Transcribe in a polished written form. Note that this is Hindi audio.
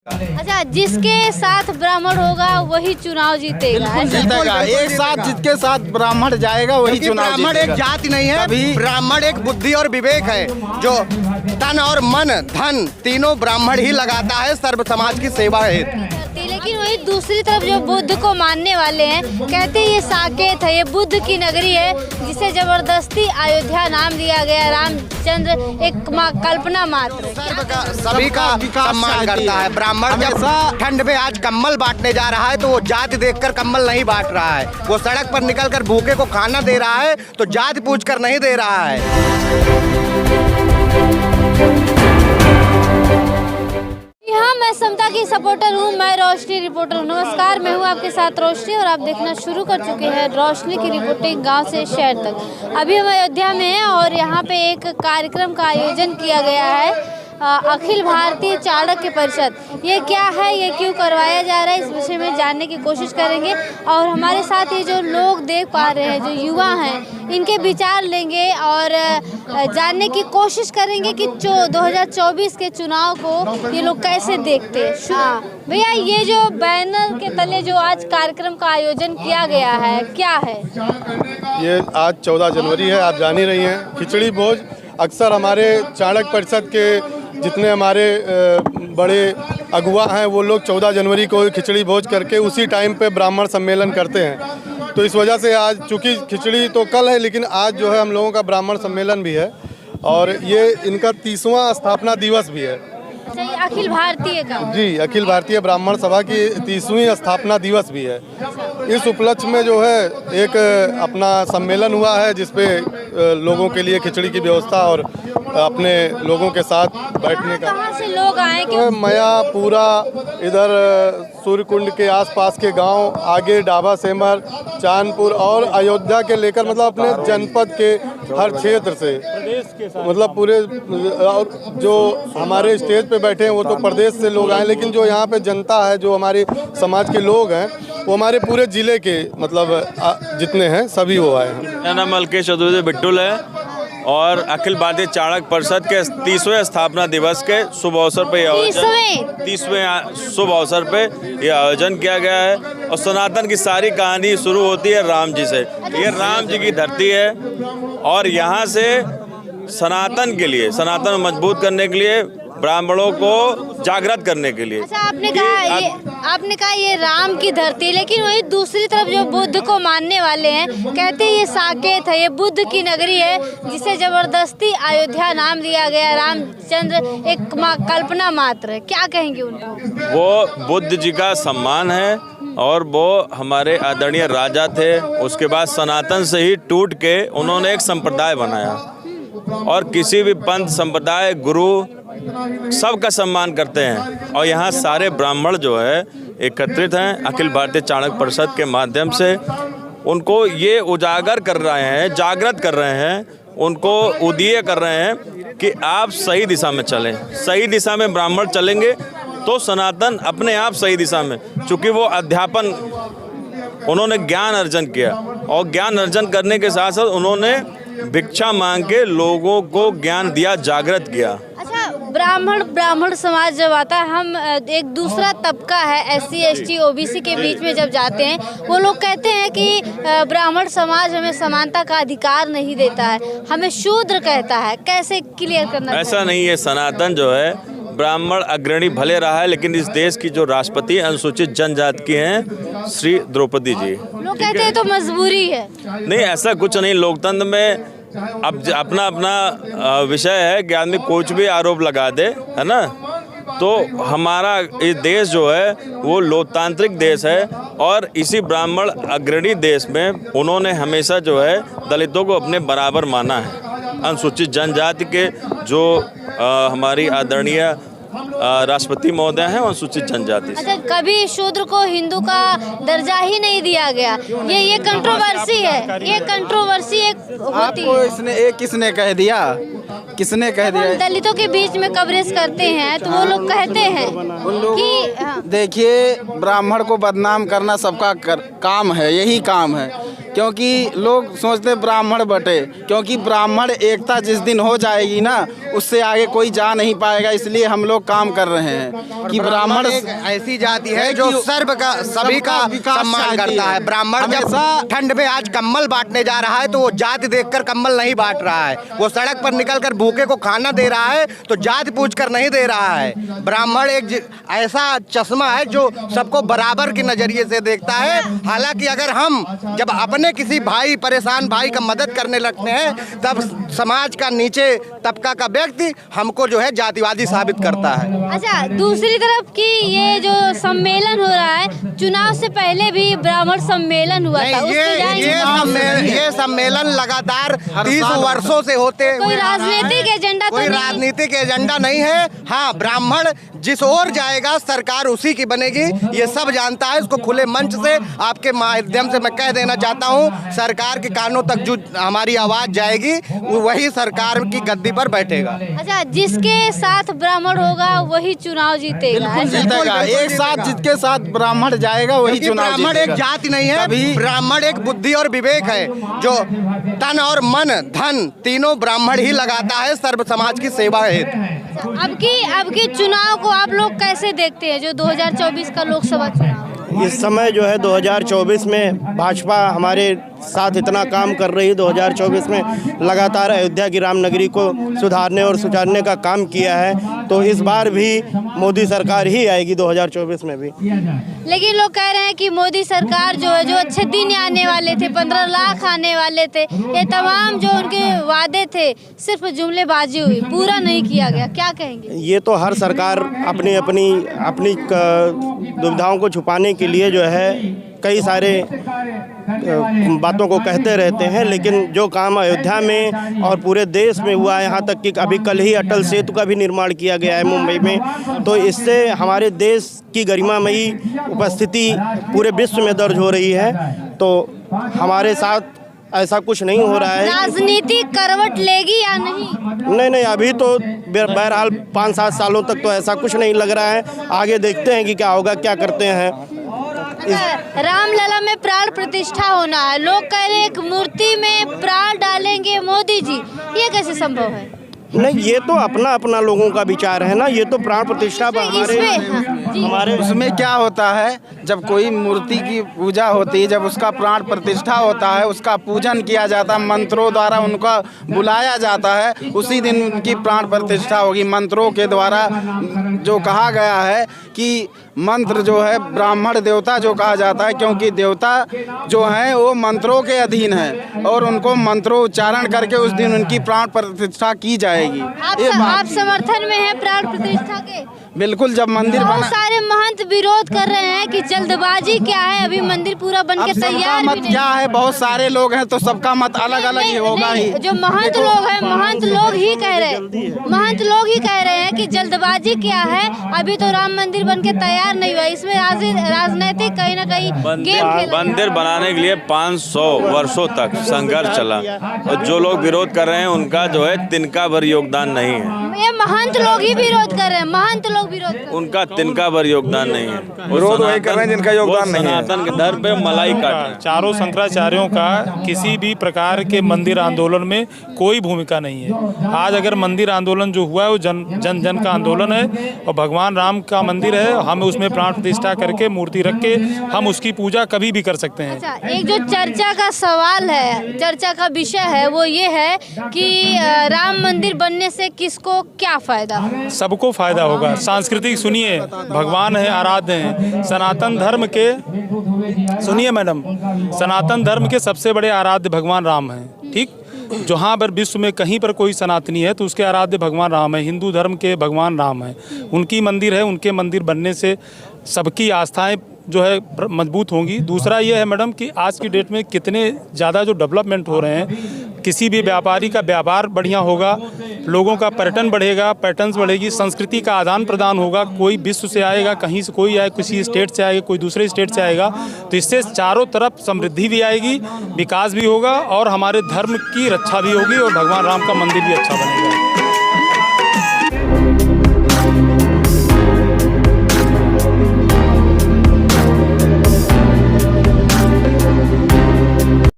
अच्छा, जिसके साथ ब्राह्मण होगा वही चुनाव जीतेगा। जीतेगा, एक साथ जिसके साथ ब्राह्मण जाएगा वही चुनाव ब्राह्मण एक जाति नहीं है, ब्राह्मण एक बुद्धि और विवेक है, जो तन और मन धन तीनों ब्राह्मण ही लगाता है सर्व समाज की सेवा है। लेकिन वही दूसरी तरफ जो बुद्ध को मानने वाले हैं, कहते हैं ये साकेत है, ये बुद्ध की नगरी है, जिसे जबरदस्ती अयोध्या नाम दिया गया। रामचंद्र एक कल्पना मात्र, सभी का सम्मान करता है। ब्राह्मण जब ठंड में आज कम्बल बांटने जा रहा है तो वो जाति देखकर कम्बल नहीं बांट रहा है, वो सड़क पर निकलकर भूखे को खाना दे रहा है तो जाति पूछकर नहीं दे रहा है। हाँ, मैं समता की सपोर्टर हूँ, मैं रोशनी रिपोर्टर हूँ। नमस्कार, मैं हूँ आपके साथ रोशनी और आप देखना शुरू कर चुके हैं रोशनी की रिपोर्टिंग गांव से शहर तक। अभी हम अयोध्या में हैं और यहाँ पे एक कार्यक्रम का आयोजन किया गया है, अखिल भारतीय चाणक्य परिषद। ये क्या है, ये क्यों करवाया जा रहा है, इस विषय में जानने की कोशिश करेंगे। और हमारे साथ ये जो लोग देख पा रहे हैं, जो युवा हैं, इनके विचार लेंगे और जानने की कोशिश करेंगे कि 2024 के चुनाव को ये लोग कैसे देखते हैं। भैया, ये जो बैनर के तले जो आज कार्यक्रम का आयोजन किया गया है, क्या है ये? आज 14 जनवरी है, आप जान ही रही हैं। खिचड़ी भोज अक्सर हमारे चाणक्य परिषद के जितने हमारे बड़े अगुआ हैं वो लोग 14 जनवरी को खिचड़ी भोज करके उसी टाइम पे ब्राह्मण सम्मेलन करते हैं। तो इस वजह से आज, चूँकि खिचड़ी तो कल है, लेकिन आज जो है हम लोगों का ब्राह्मण सम्मेलन भी है और ये इनका 30वां स्थापना दिवस भी है। अखिल भारतीय का? जी, अखिल भारतीय ब्राह्मण सभा की 30वीं स्थापना दिवस भी है। इस उपलक्ष्य में जो है एक अपना सम्मेलन हुआ है, जिसपे लोगों के लिए खिचड़ी की व्यवस्था और अपने लोगों के साथ बैठने का। कहाँ से लोग आए? मया पूरा इधर सूर्यकुंड के आसपास के गांव, आगे डाबा सेमर, चांदपुर और अयोध्या के लेकर, मतलब अपने जनपद के हर क्षेत्र से, मतलब पूरे। और जो हमारे स्टेज पे बैठे हैं वो तो प्रदेश से लोग आए, लेकिन जो यहाँ पे जनता है, जो हमारे समाज के लोग हैं, वो हमारे पूरे जिले के मतलब जितने हैं सभी वो आए हैं। मेरा नाम मलकेश चतुर्वेदी बिट्टुल है और अखिल भारतीय चाणक्य परिषद के 30वें स्थापना दिवस के शुभ अवसर पे 30वें शुभ अवसर पे ये आयोजन किया गया है। और सनातन की सारी कहानी शुरू होती है राम जी से। ये राम जी की धरती है और यहाँ से सनातन के लिए, सनातन को मजबूत करने के लिए, ब्राह्मणों को जागृत करने के लिए। अच्छा, आपने कहा ये राम की धरती, लेकिन वही दूसरी तरफ जो बुद्ध को मानने वाले हैं, कहते हैं ये साकेत है, ये बुद्ध की नगरी है, जिसे जबरदस्ती अयोध्या नाम दिया गया। रामचंद्र एक कल्पना मात्र है, क्या कहेंगे उनको? वो बुद्ध जी का सम्मान है और वो हमारे आदरणीय राजा थे। उसके बाद सनातन से ही टूट के उन्होंने एक संप्रदाय बनाया और किसी भी पंथ, संप्रदाय, गुरु सबका सम्मान करते हैं। और यहाँ सारे ब्राह्मण जो है एकत्रित हैं अखिल भारतीय चाणक्य परिषद के माध्यम से। उनको ये उजागर कर रहे हैं, जागृत कर रहे हैं, उनको उदीय कर रहे हैं कि आप सही दिशा में चलें। सही दिशा में ब्राह्मण चलेंगे तो सनातन अपने आप सही दिशा में, चूँकि वो अध्यापन, उन्होंने ज्ञान अर्जन किया और ज्ञान अर्जन करने के साथ साथ उन्होंने भिक्षा मांग के लोगों को ज्ञान दिया, जागृत किया। अच्छा, ब्राह्मण समाज जब आता है, हम एक दूसरा तबका है SC ST OBC के बीच में जब जाते हैं, वो लोग कहते हैं कि ब्राह्मण समाज हमें समानता का अधिकार नहीं देता है, हमें शूद्र कहता है। कैसे क्लियर करना? ऐसा नहीं है। सनातन जो है ब्राह्मण अग्रणी भले रहा है, लेकिन इस देश की जो राष्ट्रपति अनुसूचित जनजाति की हैं श्री द्रौपदी जी। लोग कहते हैं तो मजबूरी है। नहीं, ऐसा कुछ नहीं। लोकतंत्र में अब अपना अपना विषय है कि आदमी कुछ भी आरोप लगा दे, है ना। तो हमारा ये देश जो है वो लोकतांत्रिक देश है और इसी ब्राह्मण अग्रणी देश में उन्होंने हमेशा जो है दलितों को अपने बराबर माना है। अनुसूचित जनजाति के जो हमारी आदरणीय राष्ट्रपति महोदय हैं अनुसूचित जनजाति से। अच्छा, कभी शूद्र को हिंदू का दर्जा ही नहीं दिया गया, ये कंट्रोवर्सी है, ये कंट्रोवर्सी एक होती है। इसने किसने कह दिया? किसने कह दिया? दलितों के बीच में कवरेज करते हैं तो वो लोग कहते हैं कि देखिए, ब्राह्मण को बदनाम करना सबका काम है, यही काम है। क्योंकि लोग सोचते ब्राह्मण बटे, क्योंकि ब्राह्मण एकता जिस दिन हो जाएगी ना उससे आगे कोई जा नहीं पाएगा। इसलिए हम लोग काम कर रहे हैं कि ब्राह्मण एक ऐसी जाति है जो सर्व का सभी का सम्मान करता है। ब्राह्मण जब ठंड में आज कंबल बांटने जा रहा है तो वो जाति देखकर कंबल नहीं बांट रहा है, वो सड़क पर निकलकर भूखे को खाना दे रहा है तो जाति पूछकर नहीं दे रहा है। ब्राह्मण एक ऐसा चश्मा है जो सबको बराबर के नजरिए से देखता है। हालांकि अगर हम जब अपने किसी भाई परेशान भाई का मदद करने लगते हैं तब समाज का नीचे तबका का व्यक्ति हमको जो है जातिवादी साबित करता है। अच्छा, दूसरी तरफ की ये जो सम्मेलन हो रहा है, चुनाव से पहले भी ब्राह्मण सम्मेलन हुआ था, उस पे जाएंगे? ये सम्मेलन लगातार 30 वर्षों से होते कोई राजनीतिक एजेंडा कोई राजनीतिक एजेंडा नहीं है। हाँ, ब्राह्मण जिस ओर जाएगा सरकार उसी की बनेगी, ये सब जानता है। इसको खुले मंच से आपके माध्यम से मैं कह देना चाहता हूँ, सरकार के कानों तक जो हमारी आवाज जाएगी वही सरकार की गद्दी पर बैठेगा। अच्छा, जिसके साथ ब्राह्मण होगा वही चुनाव जीतेगा? जीतेगा, एक साथ जिसके साथ ब्राह्मण जाएगा वही चुनाव ब्राह्मण एक जाति नहीं है, ब्राह्मण एक बुद्धि और विवेक है जो तन और मन धन तीनों ब्राह्मण ही लगाता है सर्व समाज की सेवा हेतु। अब की चुनाव को आप लोग कैसे देखते हैं, जो 2024 का लोकसभा चुनाव? इस समय जो है 2024 में भाजपा हमारे साथ इतना काम कर रही है। 2024 में लगातार अयोध्या की रामनगरी को सुधारने और सुधारने का काम किया है, तो इस बार भी मोदी सरकार ही आएगी 2024 में भी। लेकिन लोग कह रहे हैं कि मोदी सरकार जो है, जो अच्छे दिन आने वाले थे, 15 लाख आने वाले थे, ये तमाम जो उनके वादे थे सिर्फ जुमलेबाजी हुई, पूरा नहीं किया गया। क्या कहेंगे? ये तो हर सरकार अपनी दुविधाओं को छुपाने के लिए जो है कई सारे बातों को कहते रहते हैं, लेकिन जो काम अयोध्या में और पूरे देश में हुआ है, यहाँ तक कि अभी कल ही अटल सेतु का भी निर्माण किया गया है मुंबई में, तो इससे हमारे देश की गरिमामयी उपस्थिति पूरे विश्व में दर्ज हो रही है। तो हमारे साथ ऐसा कुछ नहीं हो रहा है। राजनीति करवट लेगी या नहीं? नहीं, अभी तो बहरहाल 5-7 सालों तक तो ऐसा कुछ नहीं लग रहा है। आगे देखते हैं कि क्या होगा, क्या करते हैं। रामलला में प्राण प्रतिष्ठा होना है, लोग कह रहे हैं एक मूर्ति में प्राण डालेंगे मोदी जी, ये कैसे संभव है? नहीं, ये तो अपना अपना लोगों का विचार है ना। ये तो प्राण प्रतिष्ठा हमारे उसमें क्या होता है, जब कोई मूर्ति की पूजा होती है, जब उसका प्राण प्रतिष्ठा होता है, उसका पूजन किया जाता है, मंत्रों द्वारा उनका बुलाया जाता है, उसी दिन उनकी प्राण प्रतिष्ठा होगी। मंत्रों के द्वारा जो कहा गया है कि मंत्र जो है ब्राह्मण देवता जो कहा जाता है, क्योंकि देवता जो हैं वो मंत्रों के अधीन है और उनको मंत्रोच्चारण करके उस दिन उनकी प्राण प्रतिष्ठा की जाएगी। आप समर्थन में हैं प्राण प्रतिष्ठा के? बिल्कुल। जब मंदिर बहुत सारे महंत विरोध कर रहे हैं कि जल्दबाजी क्या है, अभी मंदिर पूरा बन के तैयार मत क्या है, बहुत सारे लोग हैं तो सबका मत अलग अलग ही होगा ही। जो महंत लोग हैं, महंत लोग ही कह रहे हैं कि जल्दबाजी क्या है, अभी तो राम मंदिर बन के तैयार नहीं हुआ, इसमें राजनीतिक कहीं ना कहीं गेम खेला। मंदिर बनाने के लिए 500 वर्षों तक संघर्ष चला, और जो लोग विरोध कर रहे हैं उनका जो है तिनका भर योगदान नहीं है। ये महंत लोग ही विरोध कर रहे हैं, महंत लोग विरोध कर रहे हैं। उनका तिनका भर योगदान नहीं है। विरोध वही कर रहे हैं जिनका योगदान नहीं है। सनातन के धर्म पे मलाई काट। चारों शंकराचार्यों का किसी भी प्रकार के मंदिर आंदोलन में कोई भूमिका नहीं है। आज अगर मंदिर आंदोलन जो हुआ है वो जन जन का आंदोलन है, और भगवान राम का मंदिर है, हम उसमें प्राण प्रतिष्ठा करके मूर्ति रख के हम उसकी पूजा कभी भी कर सकते हैं। अच्छा, एक जो चर्चा का सवाल है, चर्चा का विषय है, वो ये है कि राम मंदिर बनने से किसको क्या फायदा? सबको फायदा होगा। सांस्कृतिक सुनिए, भगवान है, आराध्य हैं। सनातन धर्म के सुनिए मैडम, सनातन धर्म के सबसे बड़े आराध्य भगवान राम हैं। ठीक, जहाँ पर विश्व में कहीं पर कोई सनातनी है तो उसके आराध्य भगवान राम है। हिंदू धर्म के भगवान राम है, उनकी मंदिर है, उनके मंदिर बनने से सबकी आस्थाएं जो है मजबूत होंगी। दूसरा ये है मैडम कि आज की डेट में कितने ज़्यादा जो डेवलपमेंट हो रहे हैं, किसी भी व्यापारी का व्यापार बढ़िया होगा, लोगों का पर्यटन बढ़ेगा, पैटर्न्स बढ़ेगी, संस्कृति का आदान प्रदान होगा। कोई विश्व से आएगा, कहीं से कोई आए, किसी स्टेट से आएगा, कोई दूसरे स्टेट से आएगा, तो इससे चारों तरफ समृद्धि भी आएगी, विकास भी होगा और हमारे धर्म की रक्षा भी होगी और भगवान राम का मंदिर भी अच्छा बनेगा।